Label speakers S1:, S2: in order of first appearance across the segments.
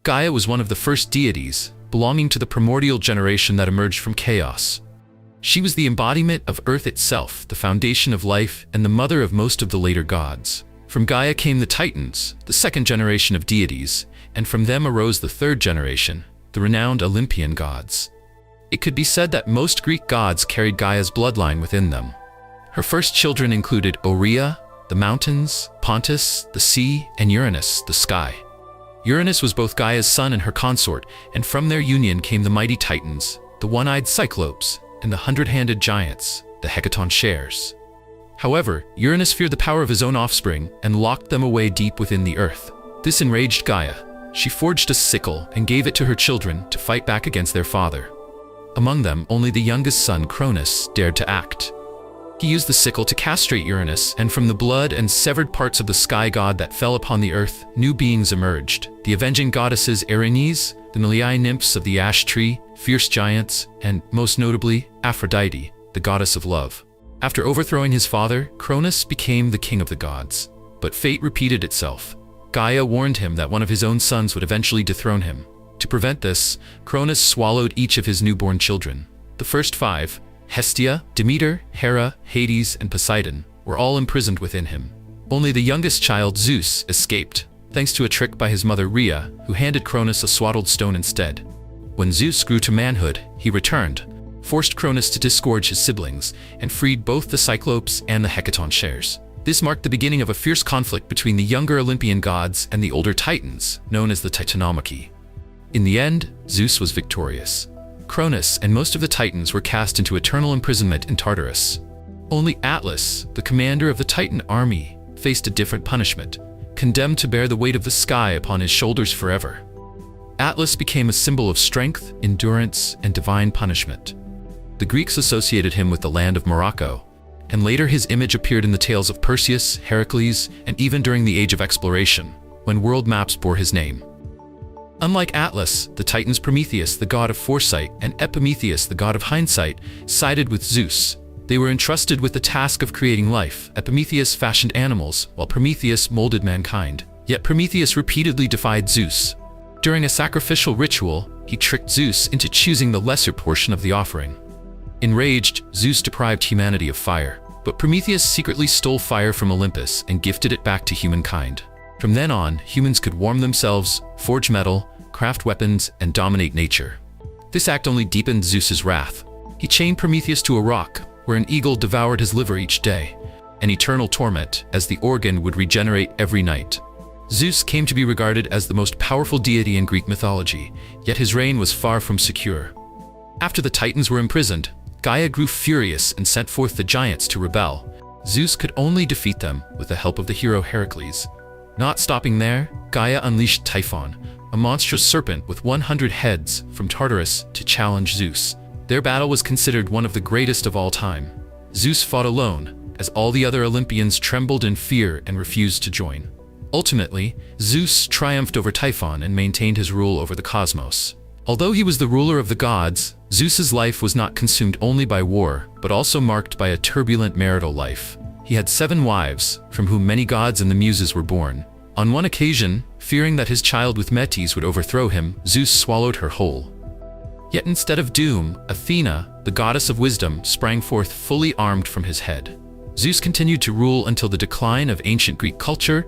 S1: Gaia was one of the first deities, belonging to the primordial generation that emerged from chaos. She was the embodiment of Earth itself, the foundation of life, and the mother of most of the later gods. From Gaia came the Titans, the second generation of deities, and from them arose the third generation, the renowned Olympian gods. It could be said that most Greek gods carried Gaia's bloodline within them. Her first children included Orea, the mountains, Pontus, the sea, and Uranus, the sky. Uranus was both Gaia's son and her consort, and from their union came the mighty Titans, the one-eyed Cyclopes, and the hundred-handed giants, the Hecaton shares. However, Uranus feared the power of his own offspring and locked them away deep within the earth. This enraged Gaia. She forged a sickle and gave it to her children to fight back against their father. Among them, only the youngest son, Cronus, dared to act. He used the sickle to castrate Uranus, and from the blood and severed parts of the sky god that fell upon the earth, new beings emerged. The avenging goddesses Erinyes, the Miliae nymphs of the ash tree, fierce giants, and, most notably, Aphrodite, the goddess of love. After overthrowing his father, Cronus became the king of the gods. But fate repeated itself. Gaia warned him that one of his own sons would eventually dethrone him. To prevent this, Cronus swallowed each of his newborn children. The first five, Hestia, Demeter, Hera, Hades, and Poseidon, were all imprisoned within him. Only the youngest child, Zeus, escaped, thanks to a trick by his mother Rhea, who handed Cronus a swaddled stone instead. When Zeus grew to manhood, he returned, forced Cronus to disgorge his siblings, and freed both the Cyclopes and the Hecaton shares. This marked the beginning of a fierce conflict between the younger Olympian gods and the older Titans, known as the Titanomachy. In the end, Zeus was victorious. Cronus and most of the Titans were cast into eternal imprisonment in Tartarus. Only Atlas, the commander of the Titan army, faced a different punishment, condemned to bear the weight of the sky upon his shoulders forever. Atlas became a symbol of strength, endurance, and divine punishment. The Greeks associated him with the land of Morocco, and later his image appeared in the tales of Perseus, Heracles, and even during the Age of Exploration, when world maps bore his name. Unlike Atlas, the Titans Prometheus, the god of foresight, and Epimetheus, the god of hindsight, sided with Zeus. They were entrusted with the task of creating life. Epimetheus fashioned animals, while Prometheus molded mankind. Yet Prometheus repeatedly defied Zeus. During a sacrificial ritual, he tricked Zeus into choosing the lesser portion of the offering. Enraged, Zeus deprived humanity of fire, but Prometheus secretly stole fire from Olympus and gifted it back to humankind. From then on, humans could warm themselves, forge metal, craft weapons, and dominate nature. This act only deepened Zeus's wrath. He chained Prometheus to a rock, where an eagle devoured his liver each day, an eternal torment, as the organ would regenerate every night. Zeus came to be regarded as the most powerful deity in Greek mythology, yet his reign was far from secure. After the Titans were imprisoned, Gaia grew furious and sent forth the giants to rebel. Zeus could only defeat them with the help of the hero Heracles. Not stopping there, Gaia unleashed Typhon, a monstrous serpent with 100 heads, from Tartarus to challenge Zeus. Their battle was considered one of the greatest of all time. Zeus fought alone, as all the other Olympians trembled in fear and refused to join. Ultimately, Zeus triumphed over Typhon and maintained his rule over the cosmos. Although he was the ruler of the gods, Zeus's life was not consumed only by war, but also marked by a turbulent marital life. He had 7 wives, from whom many gods and the Muses were born. On one occasion, fearing that his child with Metis would overthrow him, Zeus swallowed her whole. Yet instead of doom, Athena, the goddess of wisdom, sprang forth fully armed from his head. Zeus continued to rule until the decline of ancient Greek culture,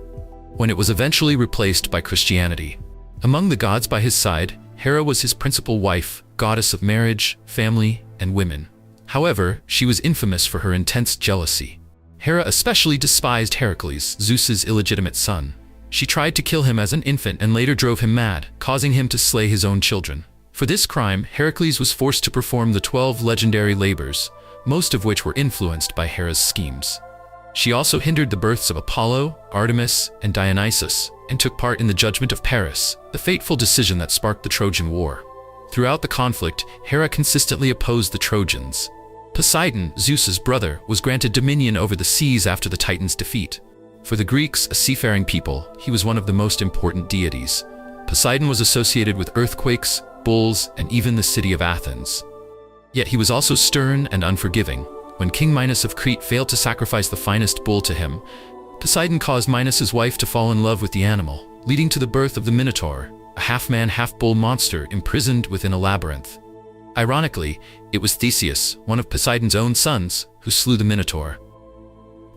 S1: when it was eventually replaced by Christianity. Among the gods by his side, Hera was his principal wife, goddess of marriage, family, and women. However, she was infamous for her intense jealousy. Hera especially despised Heracles, Zeus's illegitimate son. She tried to kill him as an infant and later drove him mad, causing him to slay his own children. For this crime, Heracles was forced to perform the 12 legendary labors, most of which were influenced by Hera's schemes. She also hindered the births of Apollo, Artemis, and Dionysus, and took part in the judgment of Paris, the fateful decision that sparked the Trojan War. Throughout the conflict, Hera consistently opposed the Trojans. Poseidon, Zeus's brother, was granted dominion over the seas after the Titans' defeat. For the Greeks, a seafaring people, he was one of the most important deities. Poseidon was associated with earthquakes, bulls, and even the city of Athens. Yet he was also stern and unforgiving. When King Minos of Crete failed to sacrifice the finest bull to him, Poseidon caused Minos' wife to fall in love with the animal, leading to the birth of the Minotaur, a half-man, half-bull monster imprisoned within a labyrinth. Ironically, it was Theseus, one of Poseidon's own sons, who slew the Minotaur.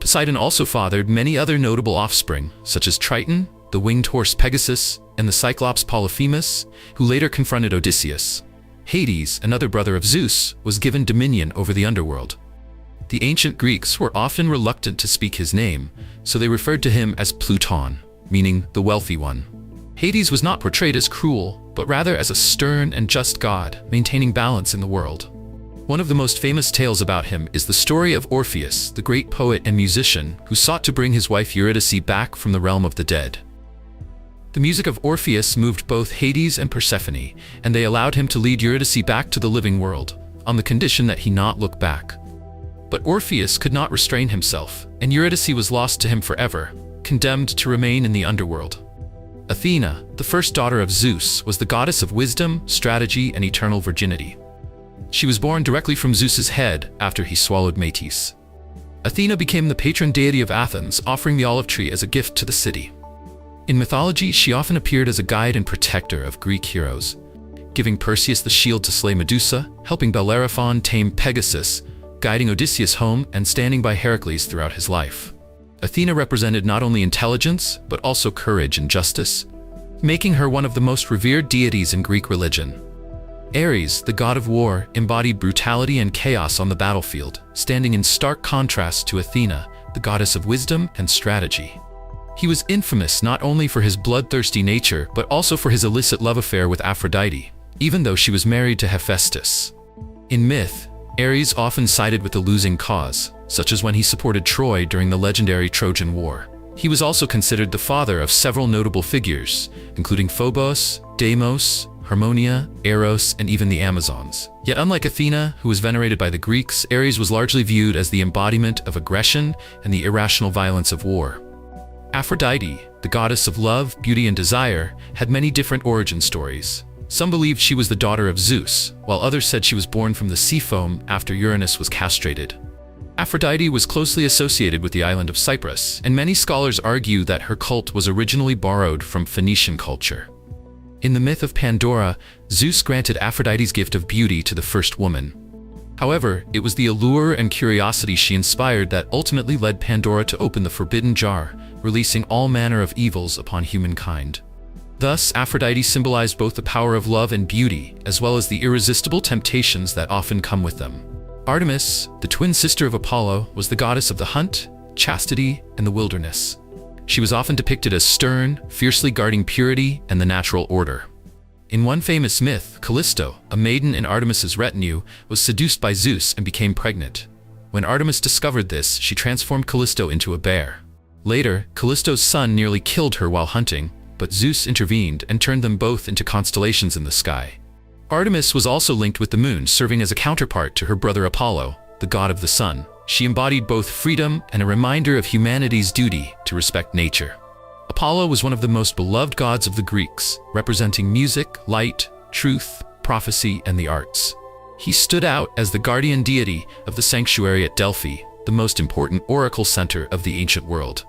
S1: Poseidon also fathered many other notable offspring, such as Triton, the winged horse Pegasus, and the Cyclops Polyphemus, who later confronted Odysseus. Hades, another brother of Zeus, was given dominion over the underworld. The ancient Greeks were often reluctant to speak his name, so they referred to him as Pluton, meaning the wealthy one. Hades was not portrayed as cruel, but rather as a stern and just god, maintaining balance in the world. One of the most famous tales about him is the story of Orpheus, the great poet and musician who sought to bring his wife Eurydice back from the realm of the dead. The music of Orpheus moved both Hades and Persephone, and they allowed him to lead Eurydice back to the living world, on the condition that he not look back. But Orpheus could not restrain himself, and Eurydice was lost to him forever, condemned to remain in the underworld. Athena, the first daughter of Zeus, was the goddess of wisdom, strategy, and eternal virginity. She was born directly from Zeus's head after he swallowed Metis. Athena became the patron deity of Athens, offering the olive tree as a gift to the city. In mythology, she often appeared as a guide and protector of Greek heroes, giving Perseus the shield to slay Medusa, helping Bellerophon tame Pegasus, guiding Odysseus home, and standing by Heracles throughout his life. Athena represented not only intelligence, but also courage and justice, making her one of the most revered deities in Greek religion. Ares, the god of war, embodied brutality and chaos on the battlefield, standing in stark contrast to Athena, the goddess of wisdom and strategy. He was infamous not only for his bloodthirsty nature, but also for his illicit love affair with Aphrodite, even though she was married to Hephaestus. In myth, Ares often sided with the losing cause, such as when he supported Troy during the legendary Trojan War. He was also considered the father of several notable figures, including Phobos, Deimos, Harmonia, Eros, and even the Amazons. Yet unlike Athena, who was venerated by the Greeks, Ares was largely viewed as the embodiment of aggression and the irrational violence of war. Aphrodite, the goddess of love, beauty, and desire, had many different origin stories. Some believed she was the daughter of Zeus, while others said she was born from the sea foam after Uranus was castrated. Aphrodite was closely associated with the island of Cyprus, and many scholars argue that her cult was originally borrowed from Phoenician culture. In the myth of Pandora, Zeus granted Aphrodite's gift of beauty to the first woman. However, it was the allure and curiosity she inspired that ultimately led Pandora to open the forbidden jar, releasing all manner of evils upon humankind. Thus, Aphrodite symbolized both the power of love and beauty, as well as the irresistible temptations that often come with them. Artemis, the twin sister of Apollo, was the goddess of the hunt, chastity, and the wilderness. She was often depicted as stern, fiercely guarding purity and the natural order. In one famous myth, Callisto, a maiden in Artemis's retinue, was seduced by Zeus and became pregnant. When Artemis discovered this, she transformed Callisto into a bear. Later, Callisto's son nearly killed her while hunting, but Zeus intervened and turned them both into constellations in the sky. Artemis was also linked with the moon, serving as a counterpart to her brother Apollo, the god of the sun. She embodied both freedom and a reminder of humanity's duty to respect nature. Apollo was one of the most beloved gods of the Greeks, representing music, light, truth, prophecy, and the arts. He stood out as the guardian deity of the sanctuary at Delphi, the most important oracle center of the ancient world.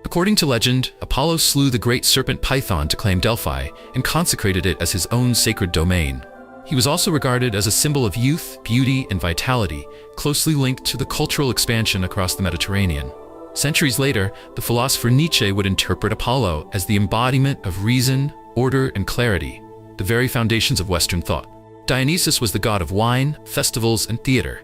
S1: According to legend, Apollo slew the great serpent Python to claim Delphi and consecrated it as his own sacred domain. He was also regarded as a symbol of youth, beauty, and vitality, closely linked to the cultural expansion across the Mediterranean. Centuries later, the philosopher Nietzsche would interpret Apollo as the embodiment of reason, order, and clarity, the very foundations of Western thought. Dionysus was the god of wine, festivals, and theater,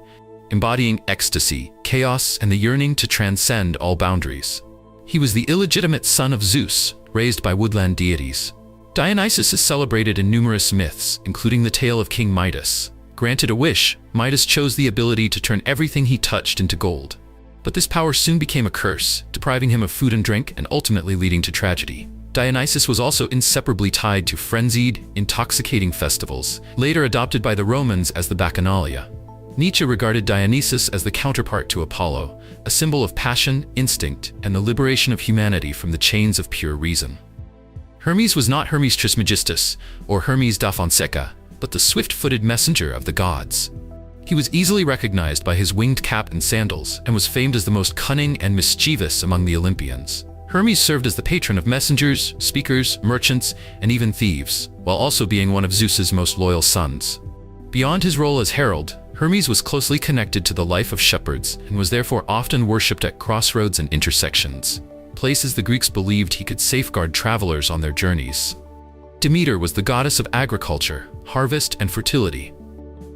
S1: embodying ecstasy, chaos, and the yearning to transcend all boundaries. He was the illegitimate son of Zeus, raised by woodland deities. Dionysus is celebrated in numerous myths, including the tale of King Midas. Granted a wish, Midas chose the ability to turn everything he touched into gold. But this power soon became a curse, depriving him of food and drink and ultimately leading to tragedy. Dionysus was also inseparably tied to frenzied, intoxicating festivals, later adopted by the Romans as the Bacchanalia. Nietzsche regarded Dionysus as the counterpart to Apollo, a symbol of passion, instinct, and the liberation of humanity from the chains of pure reason. Hermes was not Hermes Trismegistus or Hermes da Fonseca, but the swift-footed messenger of the gods. He was easily recognized by his winged cap and sandals and was famed as the most cunning and mischievous among the Olympians. Hermes served as the patron of messengers, speakers, merchants, and even thieves, while also being one of Zeus's most loyal sons. Beyond his role as herald, Hermes was closely connected to the life of shepherds and was therefore often worshipped at crossroads and intersections, places the Greeks believed he could safeguard travelers on their journeys. Demeter was the goddess of agriculture, harvest, and fertility.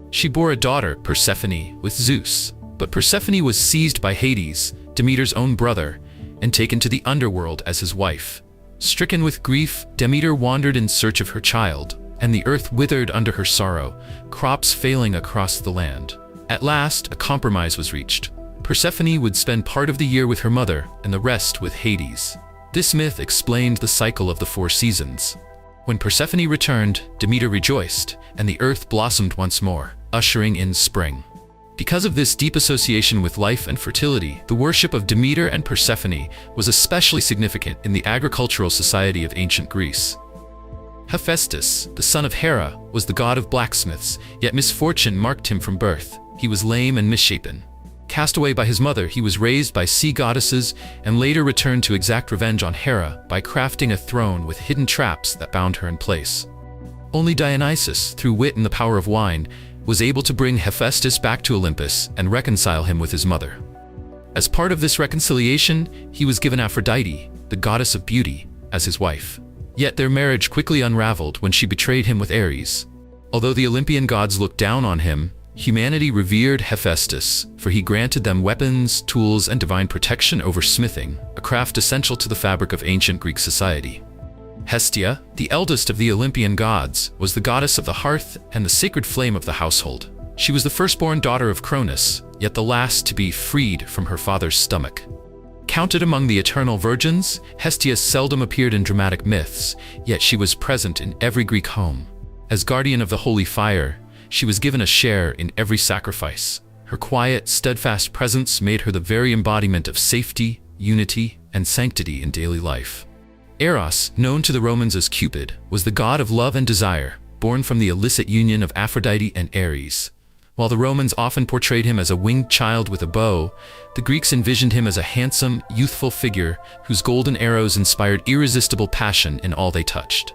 S1: She bore a daughter, Persephone, with Zeus, but Persephone was seized by Hades, Demeter's own brother, and taken to the underworld as his wife. Stricken with grief, Demeter wandered in search of her child, and the earth withered under her sorrow, crops failing across the land. At last, a compromise was reached. Persephone would spend part of the year with her mother and the rest with Hades. This myth explained the cycle of the 4 seasons. When Persephone returned, Demeter rejoiced, and the earth blossomed once more, ushering in spring. Because of this deep association with life and fertility, the worship of Demeter and Persephone was especially significant in the agricultural society of ancient Greece. Hephaestus, the son of Hera, was the god of blacksmiths, yet misfortune marked him from birth. He was lame and misshapen. Cast away by his mother, he was raised by sea goddesses and later returned to exact revenge on Hera by crafting a throne with hidden traps that bound her in place. Only Dionysus, through wit and the power of wine, was able to bring Hephaestus back to Olympus and reconcile him with his mother. As part of this reconciliation, he was given Aphrodite, the goddess of beauty, as his wife. Yet their marriage quickly unraveled when she betrayed him with Ares. Although the Olympian gods looked down on him, humanity revered Hephaestus, for he granted them weapons, tools, and divine protection over smithing, a craft essential to the fabric of ancient Greek society. Hestia, the eldest of the Olympian gods, was the goddess of the hearth and the sacred flame of the household. She was the firstborn daughter of Cronus, yet the last to be freed from her father's stomach. Counted among the eternal virgins, Hestia seldom appeared in dramatic myths, yet she was present in every Greek home. As guardian of the holy fire, she was given a share in every sacrifice. Her quiet, steadfast presence made her the very embodiment of safety, unity, and sanctity in daily life. Eros, known to the Romans as Cupid, was the god of love and desire, born from the illicit union of Aphrodite and Ares. While the Romans often portrayed him as a winged child with a bow, the Greeks envisioned him as a handsome, youthful figure whose golden arrows inspired irresistible passion in all they touched.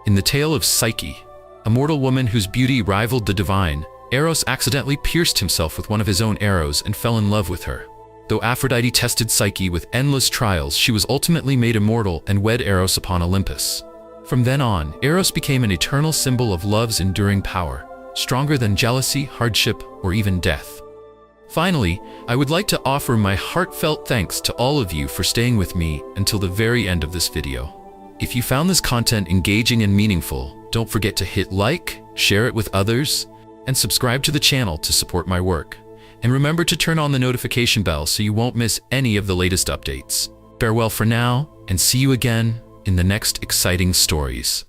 S1: In the tale of Psyche, a mortal woman whose beauty rivaled the divine, Eros accidentally pierced himself with one of his own arrows and fell in love with her. Though Aphrodite tested Psyche with endless trials, she was ultimately made immortal and wed Eros upon Olympus. From then on, Eros became an eternal symbol of love's enduring power, stronger than jealousy, hardship, or even death. Finally, I would like to offer my heartfelt thanks to all of you for staying with me until the very end of this video. If you found this content engaging and meaningful, don't forget to hit like, share it with others, and subscribe to the channel to support my work. And remember to turn on the notification bell so you won't miss any of the latest updates. Farewell for now, and see you again in the next exciting stories.